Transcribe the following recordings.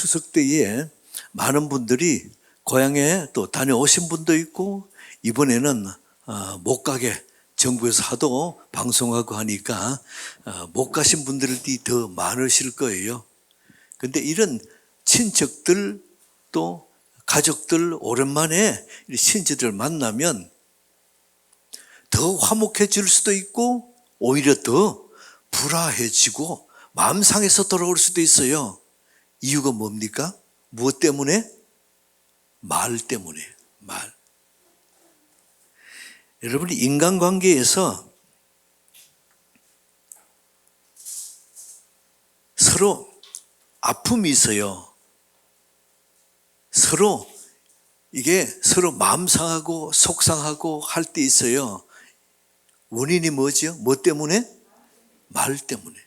추석 때에 많은 분들이 고향에 또 다녀오신 분도 있고, 이번에는 못 가게 정부에서 하도 방송하고 하니까 못 가신 분들이 더 많으실 거예요. 근데 이런 친척들 또 가족들 오랜만에 친지들 만나면 더 화목해질 수도 있고 오히려 더 불화해지고 마음 상해서 돌아올 수도 있어요. 이유가 뭡니까? 무엇 때문에? 말 때문에. 말. 여러분이 인간관계에서 서로 아픔이 있어요. 서로 마음 상하고 속상하고 할 때 있어요. 원인이 뭐죠? 뭐 때문에? 말 때문에.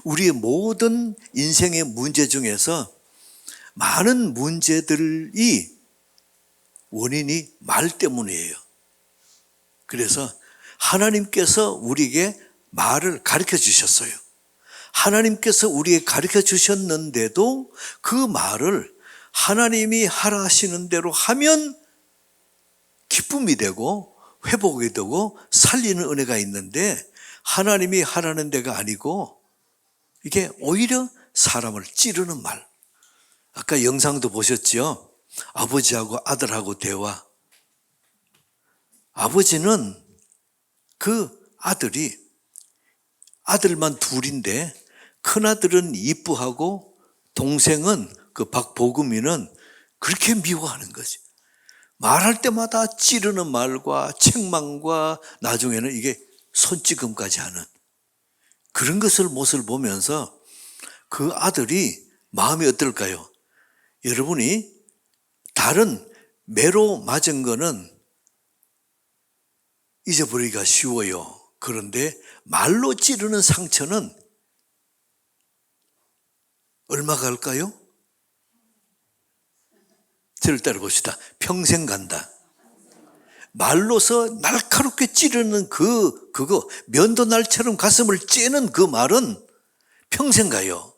우리의 모든 인생의 문제 중에서 많은 문제들이 원인이 말 때문이에요. 그래서 하나님께서 우리에게 말을 가르쳐 주셨어요. 하나님께서 우리에게 가르쳐 주셨는데도 그 말을 하나님이 하라 하시는 대로 하면 기쁨이 되고 회복이 되고 살리는 은혜가 있는데, 하나님이 하라는 데가 아니고 이게 오히려 사람을 찌르는 말. 아까 영상도 보셨죠? 아버지하고 아들하고 대화. 아버지는 그 아들만 둘인데 큰아들은 이쁘하고 동생은 그 박보금이는 그렇게 미워하는 거지. 말할 때마다 찌르는 말과 책망과 나중에는 이게 손찌검까지 하는 그런 모습을 보면서 그 아들이 마음이 어떨까요? 여러분이 다른 매로 맞은 거는 잊어버리기가 쉬워요. 그런데 말로 찌르는 상처는 얼마 갈까요? 저를 따라봅시다. 평생 간다. 말로서 날카롭게 찌르는 그거 면도날처럼 가슴을 째는 그 말은 평생 가요.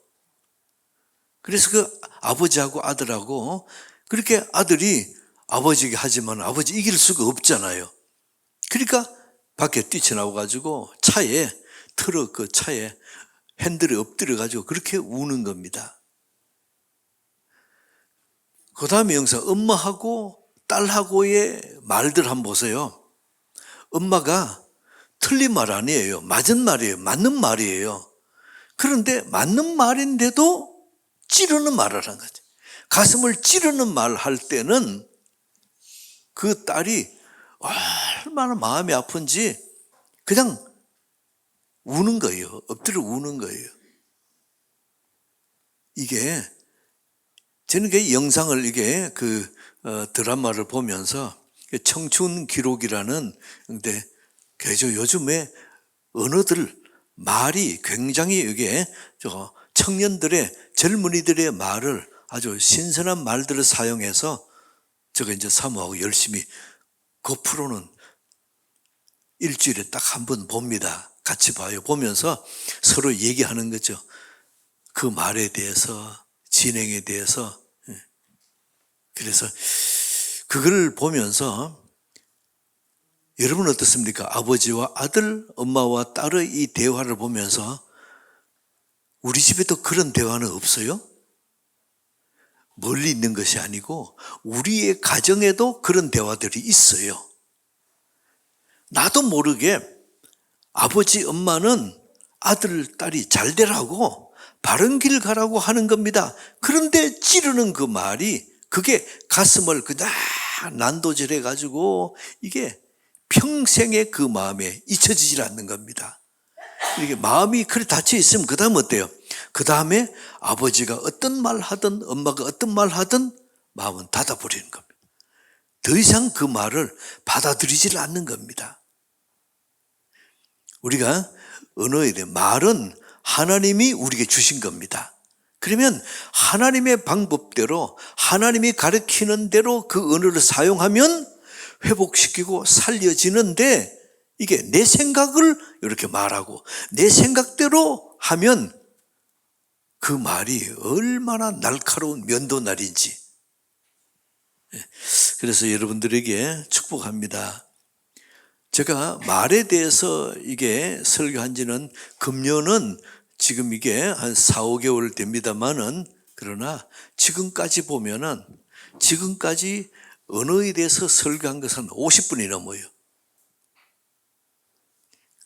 그래서 그 아버지하고 아들하고 그렇게 아들이 아버지에게 하지만 아버지 이길 수가 없잖아요. 그러니까 밖에 뛰쳐나와가지고 트럭 그 차에 핸들에 엎드려가지고 그렇게 우는 겁니다. 그 다음에 영상 엄마하고 딸하고의 말들 한번 보세요. 엄마가 틀린 말 아니에요. 맞은 말이에요. 맞는 말이에요. 그런데 맞는 말인데도 찌르는 말을 한 거지. 가슴을 찌르는 말 할 때는 그 딸이 얼마나 마음이 아픈지 그냥 우는 거예요. 엎드려 우는 거예요. 이게 저는 그 영상을 드라마를 보면서 청춘 기록이라는, 근데 요즘에 언어들 말이 굉장히 이게 청년들의 젊은이들의 말을 아주 신선한 말들을 사용해서 이제 사모하고 열심히 그 프로는 일주일에 딱 한 번 봅니다. 같이 봐요. 보면서 서로 얘기하는 거죠. 그 말에 대해서, 진행에 대해서. 그래서 그걸 보면서 여러분 어떻습니까? 아버지와 아들, 엄마와 딸의 이 대화를 보면서 우리 집에도 그런 대화는 없어요? 멀리 있는 것이 아니고 우리의 가정에도 그런 대화들이 있어요. 나도 모르게 아버지, 엄마는 아들, 딸이 잘 되라고 바른 길 가라고 하는 겁니다. 그런데 찌르는 그 말이 그게 가슴을 그냥 난도질해가지고 이게 평생의 그 마음에 잊혀지질 않는 겁니다. 이게 마음이 그렇게 닫혀 있으면 그 다음 어때요? 그 다음에 아버지가 어떤 말 하든 엄마가 어떤 말 하든 마음은 닫아버리는 겁니다. 더 이상 그 말을 받아들이질 않는 겁니다. 우리가 언어에 대한 말은 하나님이 우리에게 주신 겁니다. 그러면 하나님의 방법대로 하나님이 가르치는 대로 그 언어를 사용하면 회복시키고 살려지는데, 이게 내 생각을 이렇게 말하고 내 생각대로 하면 그 말이 얼마나 날카로운 면도날인지. 그래서 여러분들에게 축복합니다. 제가 말에 대해서 이게 설교한 지는 금년은 지금 이게 한 4, 5개월 됩니다만은, 그러나 지금까지 보면은 지금까지 언어에 대해서 설교한 것은 50분이 넘어요.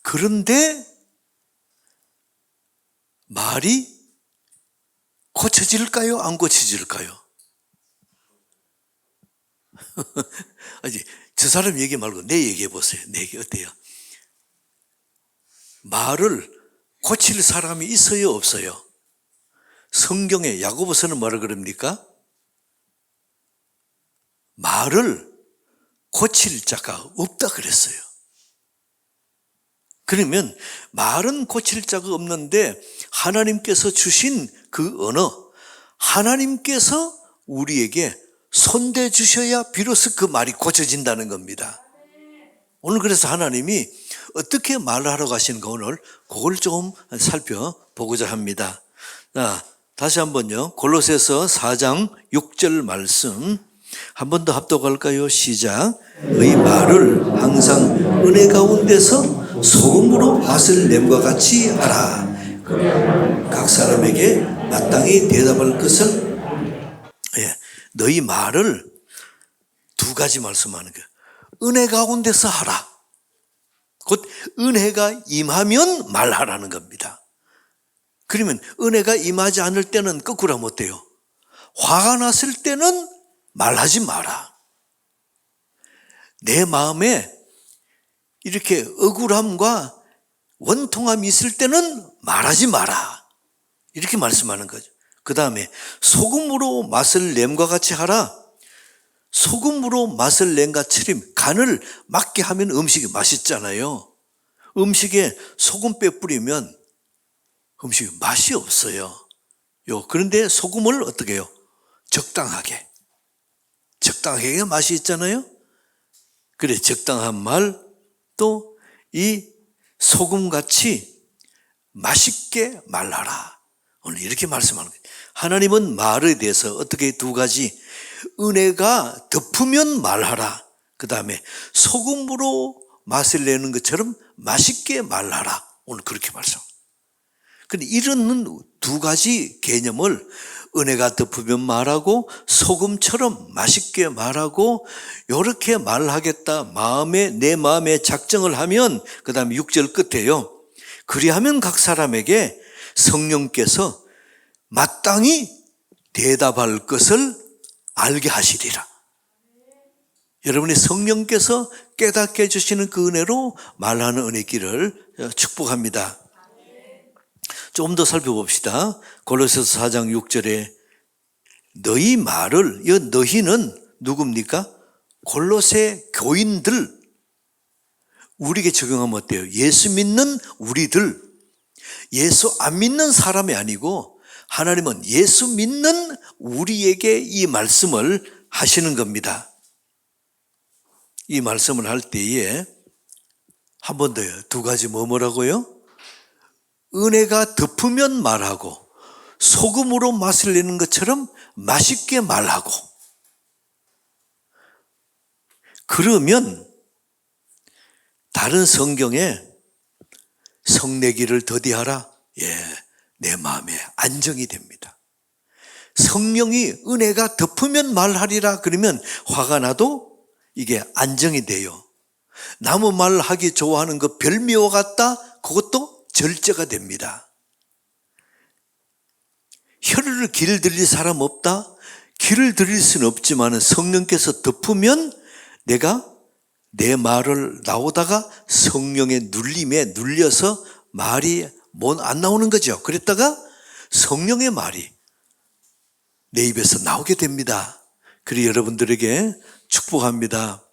그런데 말이 고쳐질까요? 안 고쳐질까요? 아니, 저 사람 얘기 말고 내 얘기해 보세요. 내 얘기 어때요? 말을 고칠 사람이 있어요, 없어요? 성경에 야고보서는 뭐라 그럽니까? 말을 고칠 자가 없다 그랬어요. 그러면 말은 고칠 자가 없는데 하나님께서 주신 그 언어, 하나님께서 우리에게 손대 주셔야 비로소 그 말이 고쳐진다는 겁니다. 오늘 그래서 하나님이 어떻게 말을 하러 가시는가, 오늘 그걸 좀 살펴보고자 합니다. 자, 다시 한번요. 골로새서 4장 6절 말씀 한 번 더 합독할까요? 시작. 너희 말을 항상 은혜 가운데서 소금으로 맛을 냄과 같이 하라. 각 사람에게 마땅히 대답할 것을. 너희 말을 두 가지 말씀하는 거예요. 은혜 가운데서 하라. 곧 은혜가 임하면 말하라는 겁니다. 그러면 은혜가 임하지 않을 때는 거꾸로 하면 어때요? 화가 났을 때는 말하지 마라. 내 마음에 이렇게 억울함과 원통함이 있을 때는 말하지 마라. 이렇게 말씀하는 거죠. 그 다음에 소금으로 맛을 냄과 같이 하라. 소금으로 맛을 낸같이 간을 맞게 하면 음식이 맛있잖아요. 음식에 소금 빼뿌리면 음식이 맛이 없어요. 그런데 소금을 어떻게 해요? 적당하게 해야 맛이 있잖아요. 그래, 적당한 말, 또 이 소금같이 맛있게 말하라. 오늘 이렇게 말씀하는 거예요. 하나님은 말에 대해서 어떻게 두 가지, 은혜가 덮으면 말하라. 그 다음에 소금으로 맛을 내는 것처럼 맛있게 말하라. 오늘 그렇게 말씀합니다. 근데 이런 두 가지 개념을 은혜가 덮으면 말하고 소금처럼 맛있게 말하고 이렇게 말하겠다 내 마음에 작정을 하면, 그 다음에 6절 끝에요. 그리하면 각 사람에게 성령께서 마땅히 대답할 것을 알게 하시리라. 여러분이 성령께서 깨닫게 해주시는 그 은혜로 말하는 은혜길을 축복합니다. 조금 더 살펴봅시다. 골로새서 4장 6절에 너희 말을, 이 너희는 누굽니까? 골로새 교인들, 우리에게 적용하면 어때요? 예수 믿는 우리들, 예수 안 믿는 사람이 아니고 하나님은 예수 믿는 우리에게 이 말씀을 하시는 겁니다. 이 말씀을 할 때에 한 번 더요. 두 가지 뭐라고요? 은혜가 덮으면 말하고 소금으로 맛을 내는 것처럼 맛있게 말하고. 그러면 다른 성경에 성내기를 더디하라. 내 마음에 안정이 됩니다. 성령이 은혜가 덮으면 말하리라 그러면 화가 나도 이게 안정이 돼요. 나무 말 하기 좋아하는 거 별미와 같다? 그것도 절제가 됩니다. 혀를 길 들릴 사람 없다? 길을 들일 수는 없지만 성령께서 덮으면 내가 내 말을 나오다가 성령의 눌림에 눌려서 말이 안 나오는 거죠. 그랬다가 성령의 말이 내 입에서 나오게 됩니다. 그리고 여러분들에게 축복합니다.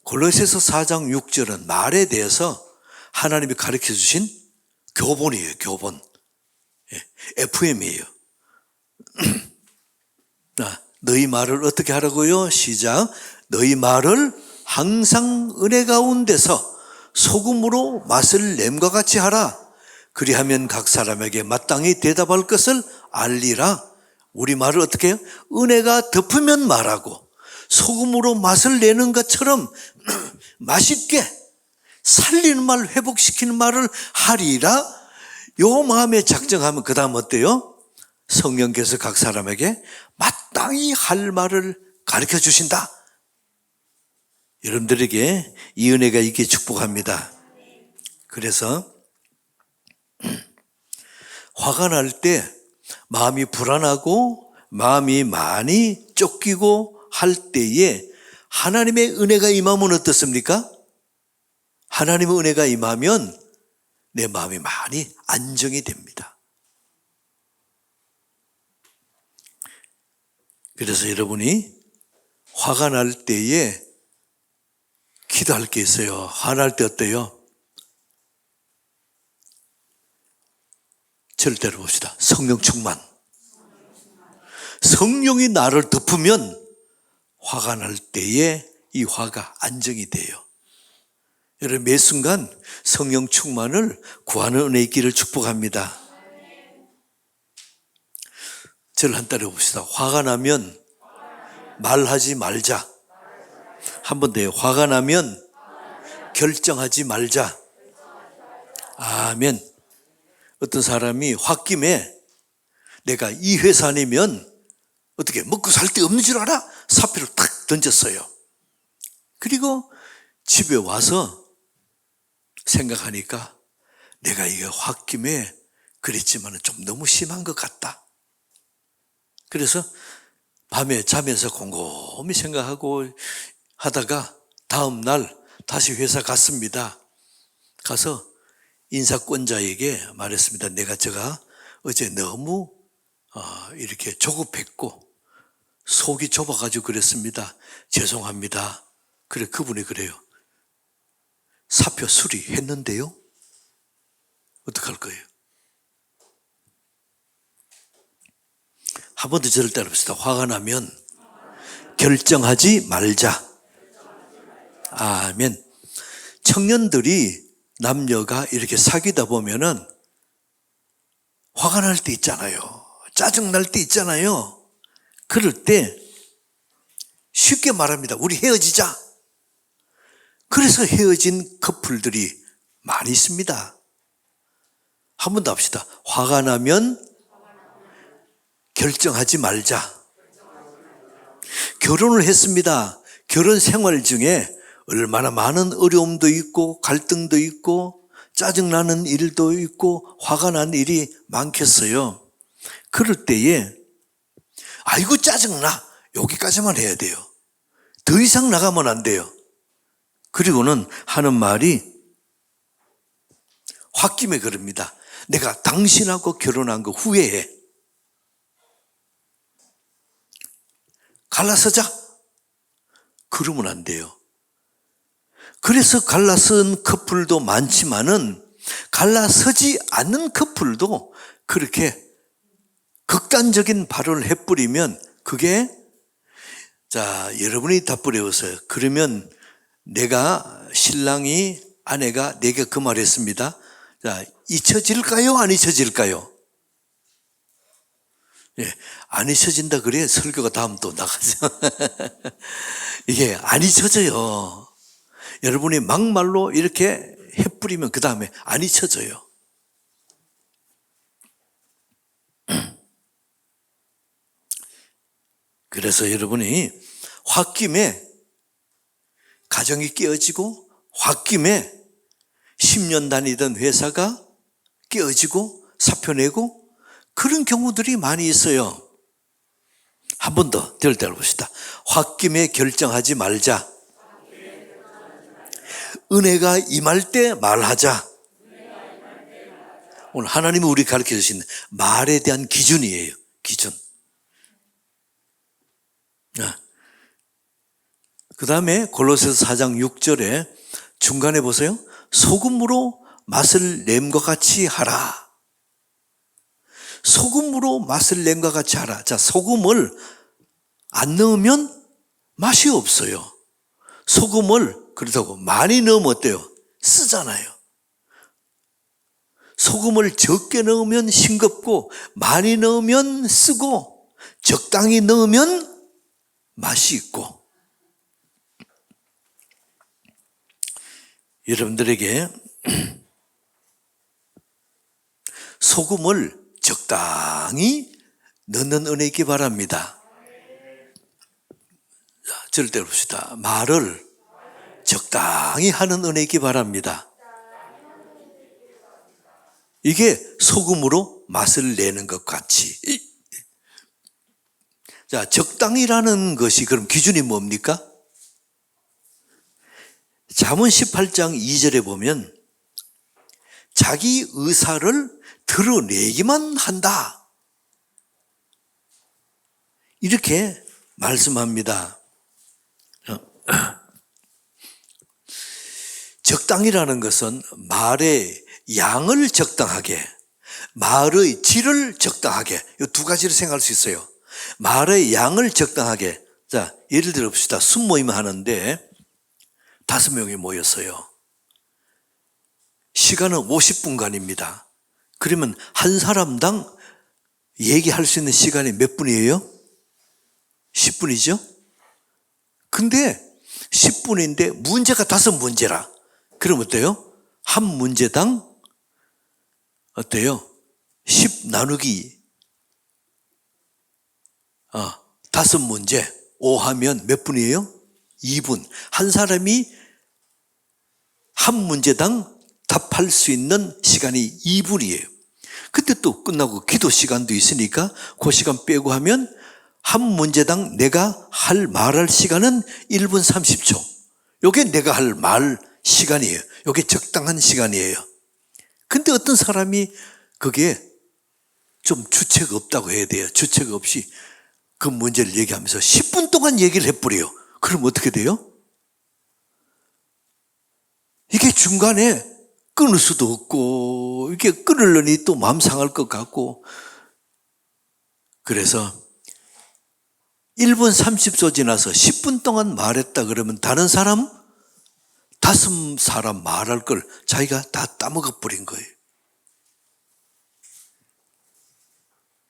골로새서 4장 6절은 말에 대해서 하나님이 가르쳐 주신 교본이에요. 교본. FM이에요. 너희 말을 어떻게 하라고요? 시작. 너희 말을 항상 은혜 가운데서 소금으로 맛을 냄과 같이 하라. 그리하면 각 사람에게 마땅히 대답할 것을 알리라. 우리말을 어떻게 해요? 은혜가 덮으면 말하고 소금으로 맛을 내는 것처럼 맛있게 살리는 말, 회복시키는 말을 하리라. 요 마음에 작정하면 그 다음 어때요? 성령께서 각 사람에게 마땅히 할 말을 가르쳐 주신다. 여러분들에게 이 은혜가 있게 축복합니다. 그래서 화가 날 때 마음이 불안하고 마음이 많이 쫓기고 할 때에 하나님의 은혜가 임하면 어떻습니까? 하나님의 은혜가 임하면 내 마음이 많이 안정이 됩니다. 그래서 여러분이 화가 날 때에 기도할 게 있어요. 화날 때 어때요? 절대로 봅시다. 성령 충만. 성령이 나를 덮으면 화가 날 때에 이 화가 안정이 돼요. 여러분 매 순간 성령 충만을 구하는 은혜 있기를 축복합니다. 저를 한 따라 봅시다. 화가 나면 말하지 말자. 한 번 더요. 화가 나면 결정하지 말자. 아멘. 어떤 사람이 홧김에 내가 이 회사 아니면 어떻게 먹고 살 데 없는 줄 알아? 사표를 탁 던졌어요. 그리고 집에 와서 생각하니까 내가 이게 홧김에 그랬지만 좀 너무 심한 것 같다. 그래서 밤에 자면서 곰곰이 생각하고 하다가 다음 날 다시 회사 갔습니다. 가서 인사권자에게 말했습니다. 제가 어제 너무 이렇게 조급했고 속이 좁아가지고 그랬습니다. 죄송합니다. 그래 그분이 그래요. 사표 수리했는데요. 어떡할 거예요? 한 번 더 저를 따라봅시다. 화가 나면 결정하지 말자. 아멘. 청년들이 남녀가 이렇게 사귀다 보면은 화가 날 때 있잖아요. 짜증 날 때 있잖아요. 그럴 때 쉽게 말합니다. 우리 헤어지자. 그래서 헤어진 커플들이 많이 있습니다. 한 번 더 합시다. 화가 나면 결정하지 말자. 결혼을 했습니다. 결혼 생활 중에 얼마나 많은 어려움도 있고 갈등도 있고 짜증나는 일도 있고 화가 난 일이 많겠어요. 그럴 때에 아이고 짜증나. 여기까지만 해야 돼요. 더 이상 나가면 안 돼요. 그리고는 하는 말이 홧김에 그럽니다. 내가 당신하고 결혼한 거 후회해. 갈라서자. 그러면 안 돼요. 그래서 갈라선 커플도 많지만은 갈라서지 않는 커플도 그렇게 극단적인 발언을 해버리면 그게 여러분이 답을 해보세요. 그러면 신랑이 아내가 내게 그 말했습니다. 잊혀질까요? 안 잊혀질까요? 예, 안 잊혀진다 그래 설교가 다음 또 나가죠. 이게 안 잊혀져요. 여러분이 막말로 이렇게 해뿌리면 그 다음에 안 잊혀져요. 그래서 여러분이 홧김에 가정이 깨어지고 홧김에 10년 다니던 회사가 깨어지고 사표 내고 그런 경우들이 많이 있어요. 한 번 더 들어봅시다. 홧김에 결정하지 말자. 은혜가 임할 때 말하자. 오늘 하나님이 우리 가르쳐 주신 말에 대한 기준이에요. 기준. 그 다음에 골로새서 4장 6절에 중간에 보세요. 소금으로 맛을 냄과 같이 하라. 소금으로 맛을 냄과 같이 하라. 소금을 안 넣으면 맛이 없어요. 소금을 그렇다고 많이 넣으면 어때요? 쓰잖아요. 소금을 적게 넣으면 싱겁고 많이 넣으면 쓰고 적당히 넣으면 맛이 있고. 여러분들에게 소금을 적당히 넣는 은혜 있기 바랍니다. 자, 절대 봅시다. 말을 적당히 하는 은혜 있기 바랍니다. 이게 소금으로 맛을 내는 것 같이. 자, 적당히라는 것이 그럼 기준이 뭡니까? 잠언 18장 2절에 보면 자기 의사를 드러내기만 한다, 이렇게 말씀합니다. 적당이라는 것은 말의 양을 적당하게, 말의 질을 적당하게, 이 두 가지를 생각할 수 있어요. 말의 양을 적당하게. 자, 예를 들어 봅시다. 순모임 하는데 5명이 모였어요. 시간은 50분간입니다. 그러면 한 사람당 얘기할 수 있는 시간이 몇 분이에요? 10분이죠? 근데 10분인데 문제가 5문제라. 그럼 어때요? 한 문제당 어때요? 10 나누기 5문제 5 하면 몇 분이에요? 2분. 한 사람이 한 문제당 답할 수 있는 시간이 2분이에요. 그때 또 끝나고 기도 시간도 있으니까 그 시간 빼고 하면 한 문제당 내가 말할 시간은 1분 30초. 이게 내가 할 말 시간이에요. 이게 적당한 시간이에요. 근데 어떤 사람이 그게 좀 주책 없다고 해야 돼요. 주책 없이 그 문제를 얘기하면서 10분 동안 얘기를 해버려요. 그럼 어떻게 돼요? 이게 중간에 끊을 수도 없고, 이게 끊으려니 또 마음 상할 것 같고. 그래서 1분 30초 지나서 10분 동안 말했다 그러면 다른 사람 5사람 말할 걸 자기가 다 따먹어 버린 거예요.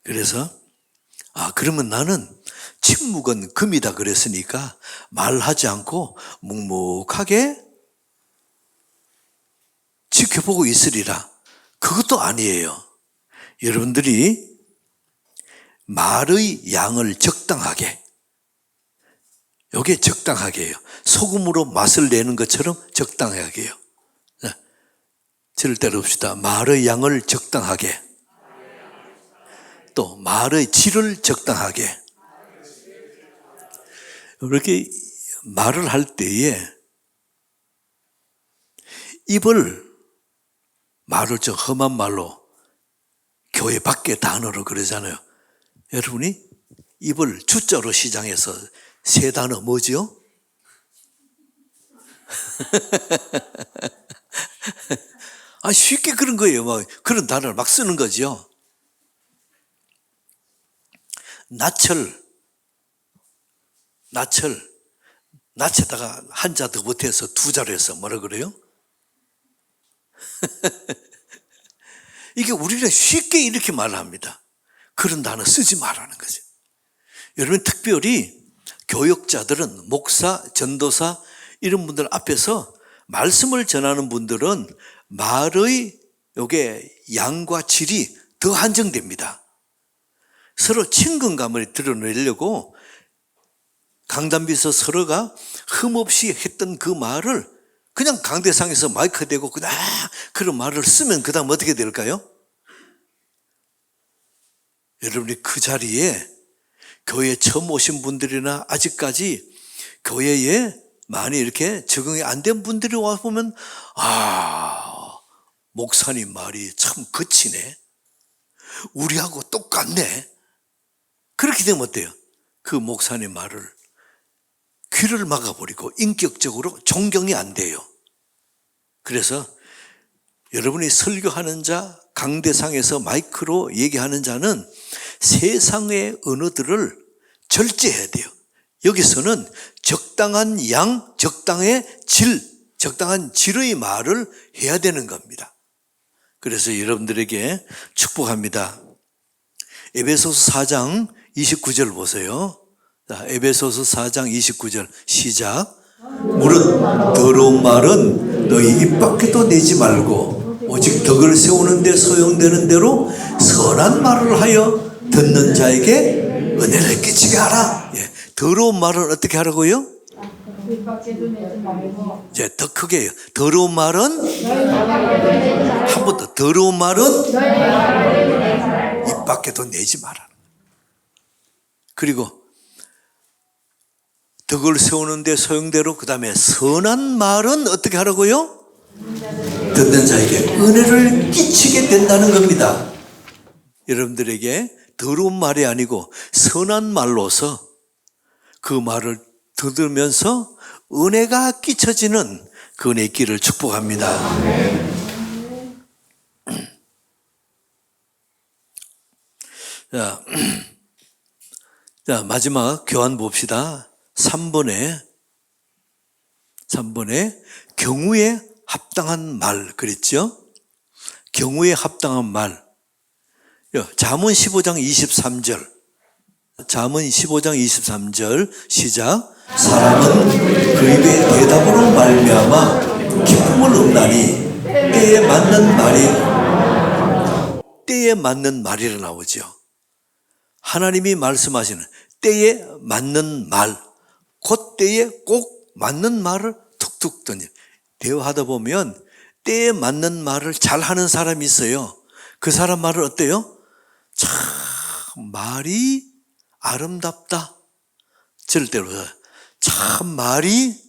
그래서 그러면 나는 침묵은 금이다 그랬으니까 말하지 않고 묵묵하게 지켜보고 있으리라. 그것도 아니에요. 여러분들이 말의 양을 적당하게, 이게 적당하게 해요. 소금으로 맛을 내는 것처럼 적당하게 해요. 저를 따라봅시다. 말의 양을 적당하게, 또 말의 질을 적당하게. 이렇게 말을 할 때에 말을 좀 험한 말로 교회 밖의 단어로 그러잖아요. 여러분이 입을 주자로 시장해서 세 단어 뭐죠? 쉽게 그런 거예요. 그런 단어를 막 쓰는 거죠. 낯에다가 한자 더 못해서 2자로 해서 뭐라 그래요? 이게 우리는 쉽게 이렇게 말을 합니다. 그런 단어 쓰지 말라는 거죠. 여러분, 특별히 교역자들은, 목사, 전도사 이런 분들 앞에서 말씀을 전하는 분들은 말의 요게 양과 질이 더 한정됩니다. 서로 친근감을 드러내려고 강단비서 서로가 흠없이 했던 그 말을 그냥 강대상에서 마이크 대고 그냥 그런 말을 쓰면 그 다음 어떻게 될까요? 여러분이 그 자리에 교회에 처음 오신 분들이나 아직까지 교회에 많이 이렇게 적응이 안 된 분들이 와보면 목사님 말이 참 거치네, 우리하고 똑같네, 그렇게 되면 어때요? 그 목사님 말을 귀를 막아버리고 인격적으로 존경이 안 돼요. 그래서 여러분이 설교하는 자, 강대상에서 마이크로 얘기하는 자는 세상의 언어들을 절제해야 돼요. 여기서는 적당한 양, 적당한 질의 말을 해야 되는 겁니다. 그래서 여러분들에게 축복합니다. 에베소서 4장 29절 보세요. 자, 에베소서 4장 29절 시작. 무릇 더러운 말은 너희 입 밖에도 내지 말고 오직 덕을 세우는 데 소용되는 대로 선한 말을 하여 듣는 자에게 은혜를 끼치게 하라. 예, 더러운 말은 어떻게 하라고요? 입 밖에도 내지 말고 이제 더 크게 해요. 더러운 말은 한 번 더. 더러운 말은 입 밖에도 내지 마라. 그리고 덕을 세우는데 소용대로 그 다음에 선한 말은 어떻게 하라고요? 듣는 자에게 은혜를 끼치게 된다는 겁니다. 여러분들에게 더러운 말이 아니고 선한 말로서 그 말을 들으면서 은혜가 끼쳐지는 그 은혜의 길을 축복합니다. 자, 마지막 교환 봅시다. 3번에 경우에 합당한 말 그랬죠? 경우에 합당한 말. 잠언 15장 23절. 잠언 15장 23절 시작. 사람은 그 입의 대답으로 말미암아 기쁨을 얻나니 때에 맞는 말이라 나오죠. 하나님이 말씀하시는 때에 맞는 말, 그 때에 꼭 맞는 말을 툭툭 던져. 대화하다 보면 때에 맞는 말을 잘하는 사람이 있어요. 그 사람 말을 어때요? 참 말이 아름답다. 절대로 참 말이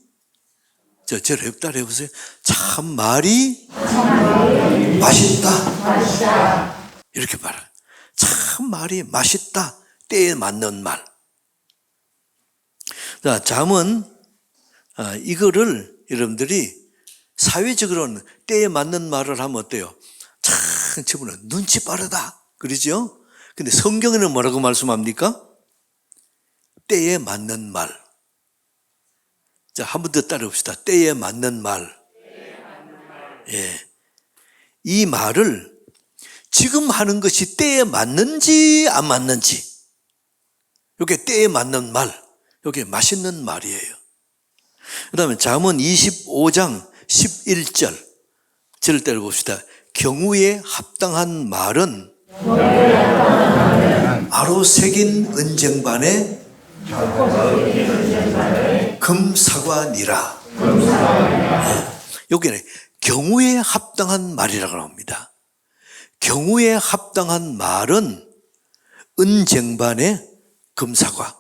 저를 해보다 해보세요. 참 말이 맛있다. 이렇게 말해요. 참 말이 맛있다. 때에 맞는 말. 자, 잠은 이거를 여러분들이 사회적으로는 때에 맞는 말을 하면 어때요? 참 저분은 눈치 빠르다. 그러죠? 근데 성경에는 뭐라고 말씀합니까? 때에 맞는 말. 자, 한 번 더 따라봅시다. 때에 맞는 말. 예. 이 말을 지금 하는 것이 때에 맞는지 안 맞는지. 이게 때에 맞는 말. 이게 맛있는 말이에요. 그 다음에 잠언 25장 11절. 절대로 봅시다. 경우에 합당한 말은 아로 새긴 은쟁반에 금사과니라. 여기는 경우에 합당한 말이라고 합니다. 경우에 합당한 말은 은쟁반에 금사과.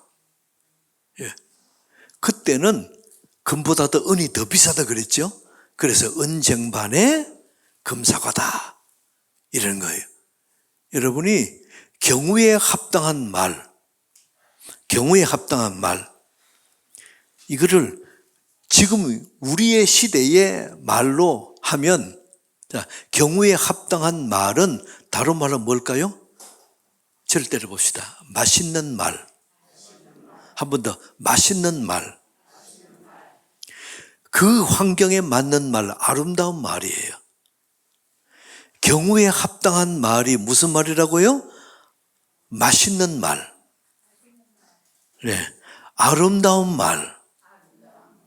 예. 그때는 금보다 더 은이 더 비싸다 그랬죠. 그래서 은쟁반에 금사과다 이런 거예요. 여러분이 경우에 합당한 말, 이거를 지금 우리의 시대의 말로 하면, 자, 경우에 합당한 말은 다른 말로 뭘까요? 절대로 봅시다. 맛있는 말. 한 번 더, 맛있는 말. 그 환경에 맞는 말, 아름다운 말이에요. 경우에 합당한 말이 무슨 말이라고요? 맛있는 말. 네. 아름다운 말.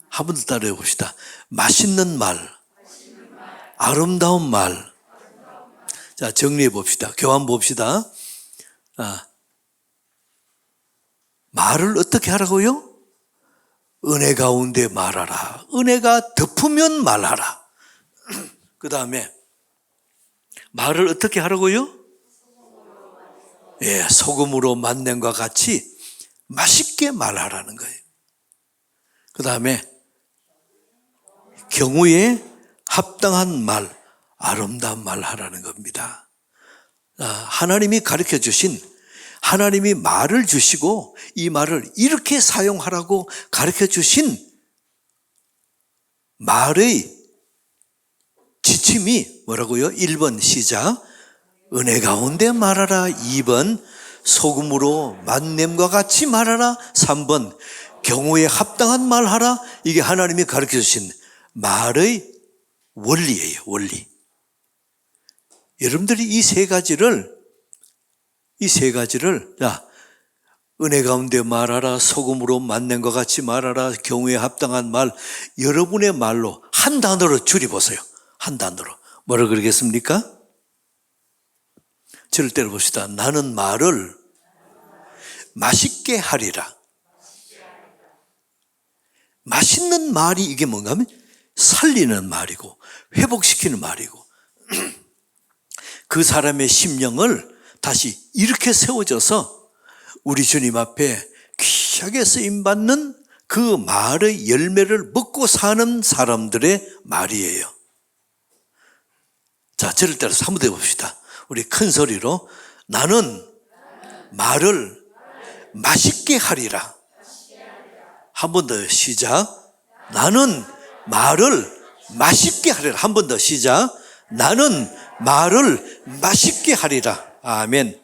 한 번 더 따라해 봅시다. 맛있는 말. 아름다운 말. 자, 정리해 봅시다. 교환 봅시다. 말을 어떻게 하라고요? 은혜 가운데 말하라. 은혜가 덮으면 말하라. 그 다음에 말을 어떻게 하라고요? 예, 소금으로 만냄과 같이 맛있게 말하라는 거예요. 그 다음에 경우에 합당한 말, 아름다운 말 하라는 겁니다. 하나님이 가르쳐 주신, 하나님이 말을 주시고 이 말을 이렇게 사용하라고 가르쳐 주신 말의 지침이 뭐라고요? 1번 시작. 은혜 가운데 말하라. 2번 소금으로 만냄과 같이 말하라. 3번 경우에 합당한 말하라. 이게 하나님이 가르쳐 주신 말의 원리예요. 원리. 여러분들이 이 세 가지를 자, 은혜 가운데 말하라, 소금으로 만난 것 같이 말하라, 경우에 합당한 말, 여러분의 말로 한 단어로 줄여보세요. 한 단어로. 뭐라 그러겠습니까? 저를 때려봅시다. 나는 말을 맛있게 하리라. 맛있는 말이 이게 뭔가 하면 살리는 말이고 회복시키는 말이고 그 사람의 심령을 다시 이렇게 세워져서 우리 주님 앞에 귀하게 쓰임받는 그 말의 열매를 먹고 사는 사람들의 말이에요. 자, 저를 따라서 한번 더 해봅시다. 우리 큰 소리로 나는 말을 맛있게 하리라. 한 번 더 시작. 나는 말을 맛있게 하리라. 한 번 더 시작. 나는 말을 맛있게 하리라. 아멘.